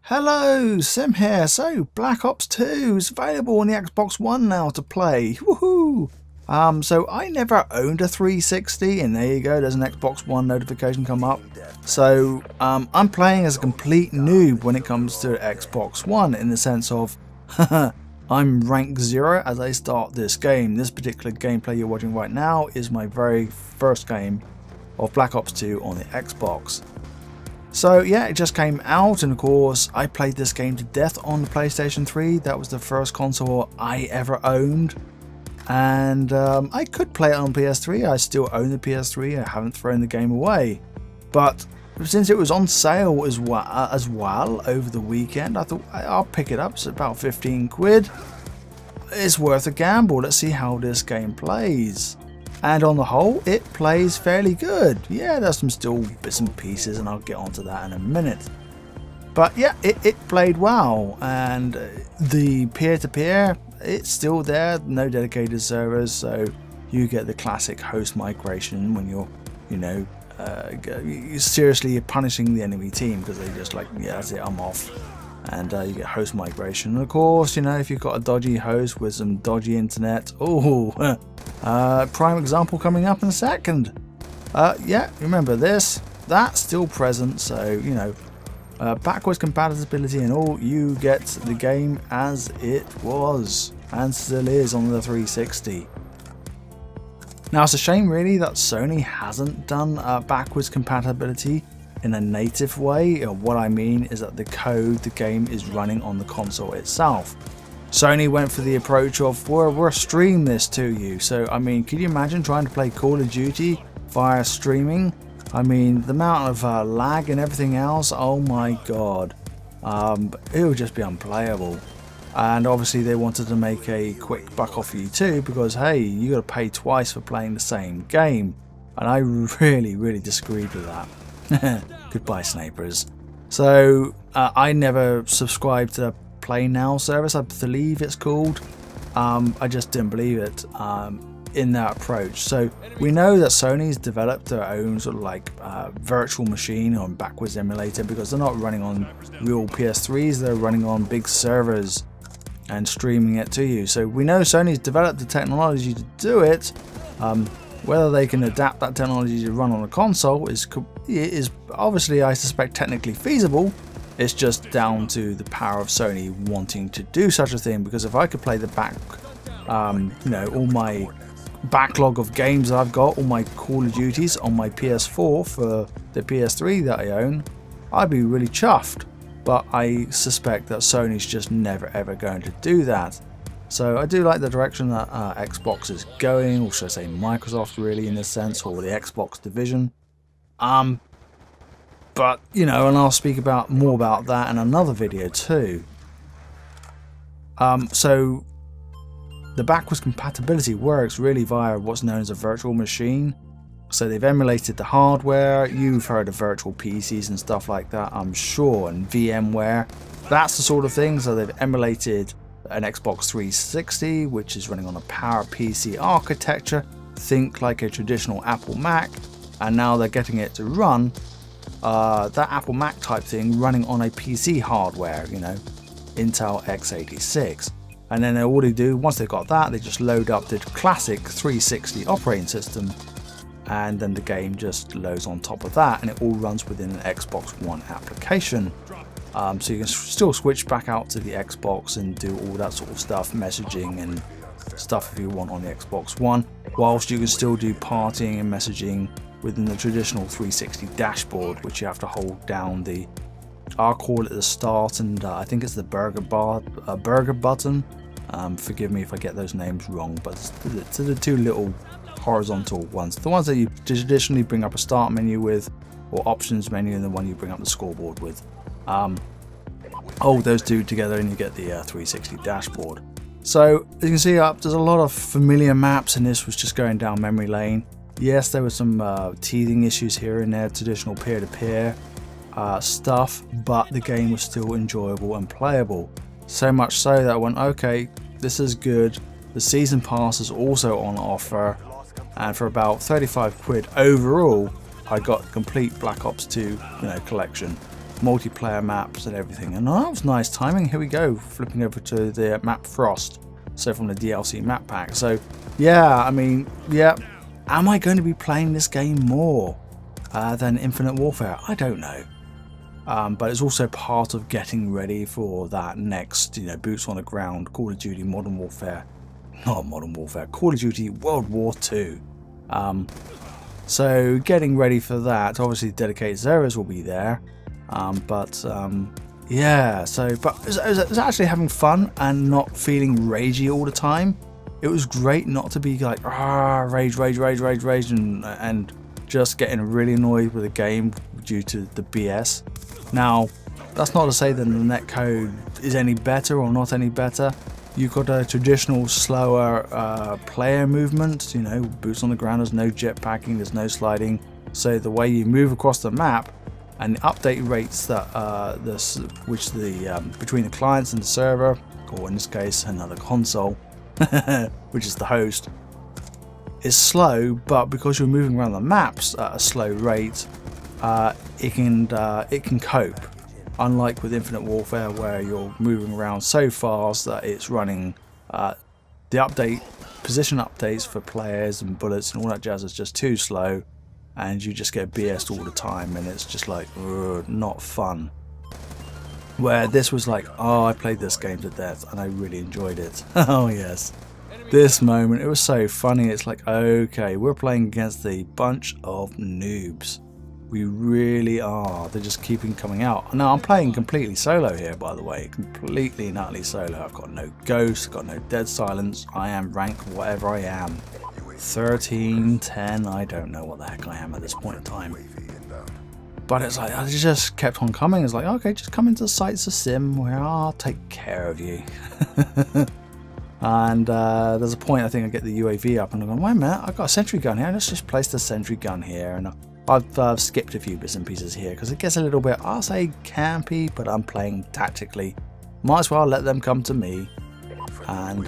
Hello, Sim here. So, Black Ops 2 is available on the Xbox One now to play. Woohoo! So I never owned a 360, and there you go, there's an Xbox One notification come up. So, I'm playing as a complete noob when it comes to Xbox One, in the sense of, I'm rank 0 as I start this game. This particular gameplay you're watching right now is my very first game of Black Ops 2 on the Xbox. So yeah, it just came out, and of course I played this game to death on the PlayStation 3. That was the first console I ever owned, and I could play it on PS3. I still own the PS3. I haven't thrown the game away, but since it was on sale as well over the weekend, I thought I'll pick it up. It's about 15 quid. It's worth a gamble. Let's see how this game plays. And on the whole, it plays fairly good. Yeah, there's some still bits and pieces, and I'll get onto that in a minute. But yeah, it played well, and the peer-to-peer, it's still there. No dedicated servers, so you get the classic host migration when you're, seriously punishing the enemy team because they just like, yeah, that's it, I'm off. And you get host migration. And of course, if you've got a dodgy host with some dodgy internet, prime example coming up in a second. Yeah, remember this, that's still present, so backwards compatibility and all, you get the game as it was and still is on the 360. Now it's a shame really that Sony hasn't done backwards compatibility in a native way. What I mean is that the code, the game is running on the console itself. Sony went for the approach of, we'll stream this to you. So, I mean, can you imagine trying to play Call of Duty via streaming? I mean, the amount of lag and everything else, oh my god. It would just be unplayable. And obviously they wanted to make a quick buck off you too, because hey, you got to pay twice for playing the same game. And I really disagreed with that. Goodbye, snipers. So, I never subscribed to the Play Now service, I believe it's called. I just didn't believe it in that approach. So we know that Sony's developed their own sort of like virtual machine or backwards emulator, because they're not running on real PS3s, they're running on big servers and streaming it to you. So we know Sony's developed the technology to do it. Whether they can adapt that technology to run on a console is obviously, I suspect, technically feasible. It's just down to the power of Sony wanting to do such a thing, because if I could play the all my backlog of games that I've got, all my Call of Duties on my PS4 for the PS3 that I own, I'd be really chuffed. But I suspect that Sony's just never ever going to do that. So I do like the direction that Xbox is going, or should I say Microsoft really in this sense, or the Xbox division. But, and I'll speak more about that in another video too. So the backwards compatibility works really via what's known as a virtual machine. So they've emulated the hardware. You've heard of virtual PCs and stuff like that, I'm sure, and VMware. That's the sort of thing. So they've emulated an Xbox 360, which is running on a PowerPC architecture. Think like a traditional Apple Mac, and now they're getting it to run that Apple Mac type thing running on a PC hardware, Intel x86. And then all they do, once they've got that, they just load up the classic 360 operating system, and then the game just loads on top of that, and it all runs within an Xbox One application. So you can still switch back out to the Xbox and do all that sort of stuff, messaging and stuff if you want on the Xbox One, whilst you can still do partying and messaging within the traditional 360 dashboard, which you have to hold down the, I'll call it the start, and I think it's the burger button. Forgive me if I get those names wrong, but it's the two little horizontal ones, the ones that you traditionally bring up a start menu with, or options menu, and the one you bring up the scoreboard with. Hold those two together and you get the 360 dashboard. So as you can see there's a lot of familiar maps, and this was just going down memory lane. Yes, there were some teething issues here and there, traditional peer-to-peer stuff, but the game was still enjoyable and playable. So much so that I went, okay, this is good. The season pass is also on offer, and for about 35 quid overall, I got a complete Black Ops 2 collection. multiplayer maps and everything. And that was nice timing. Here we go, flipping over to the map Frost, so from the DLC map pack. So yeah, I mean, yeah, am I going to be playing this game more than Infinite Warfare? I don't know. But it's also part of getting ready for that next, you know, boots on the ground Call of Duty Modern Warfare, not Modern Warfare, Call of Duty World War II. So getting ready for that. Obviously dedicated servers will be there, yeah, so but it was actually having fun and not feeling ragey all the time. It was great not to be like rage and just getting really annoyed with the game due to the BS. Now, that's not to say that the netcode is any better or not any better. You've got a traditional slower player movement, you know, boots on the ground, there's no jetpacking, there's no sliding. So the way you move across the map and the update rates that between the clients and the server, or in this case another console, which is the host, is slow, but because you're moving around the maps at a slow rate, it can cope. Unlike with Infinite Warfare, where you're moving around so fast that it's running the position updates for players and bullets and all that jazz is just too slow, and you just get BS'd all the time, and it's just like not fun. Where this was like, oh, I played this game to death and I really enjoyed it. Oh yes, this moment, it was so funny. It's like, okay, we're playing against a bunch of noobs. We really are. They're just keeping coming out. Now I'm playing completely solo here, by the way. Completely and utterly solo. I've got no ghosts, got no dead silence. I am rank whatever I am. 13, 10, I don't know what the heck I am at this point in time. But it's like, I just kept on coming. It's like, okay, just come into the sites of Sim where I'll take care of you. And there's a point, I think I get the UAV up and I'm going, wait a minute, I've got a sentry gun here. Let's just place the sentry gun here. And I've skipped a few bits and pieces here because it gets a little bit, I'll say campy, but I'm playing tactically. Might as well let them come to me and,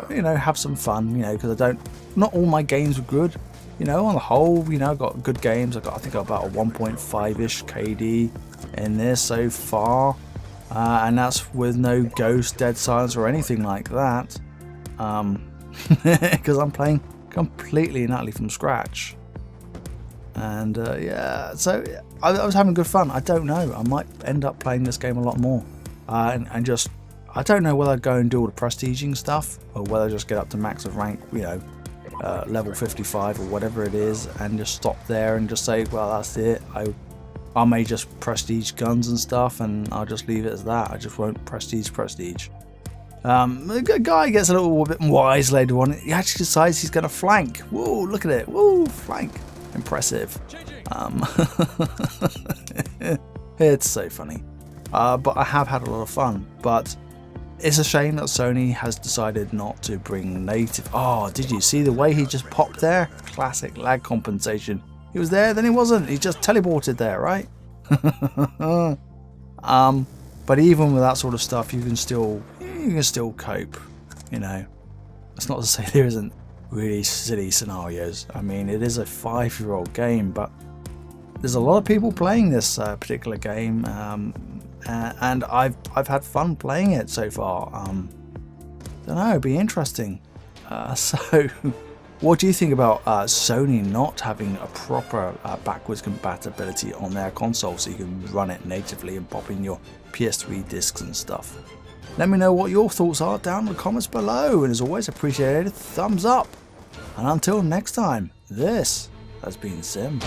you know, have some fun, you know, because not all my games are good. You know, on the whole, you know, I've got good games. I think I've got about a 1.5-ish KD in this so far. And that's with no ghost, dead silence or anything like that. Because I'm playing completely and utterly from scratch. And yeah, so I was having good fun. I don't know, I might end up playing this game a lot more. And just, I don't know whether I'd go and do all the prestiging stuff or whether I just get up to max of rank, you know, level 55 or whatever it is, and just stop there and just say, well, that's it. I may just prestige guns and stuff, and I'll just leave it as that. I just won't prestige. The guy gets a little bit wise later on. He actually decides he's going to flank. Whoa, look at it. Whoa, flank. Impressive. It's so funny. But I have had a lot of fun. But it's a shame that Sony has decided not to bring native. Oh, did you see the way he just popped there? Classic lag compensation. He was there, then he wasn't. He just teleported there, right? But even with that sort of stuff, you can still cope. You know, it's not to say there isn't really silly scenarios. I mean, it is a 5-year-old game, but there's a lot of people playing this particular game, and I've had fun playing it so far. Don't know, it'd be interesting. So, what do you think about Sony not having a proper backwards compatibility on their console so you can run it natively and pop in your PS3 discs and stuff? Let me know what your thoughts are down in the comments below, and as always, appreciated thumbs up. And until next time, this has been Sim.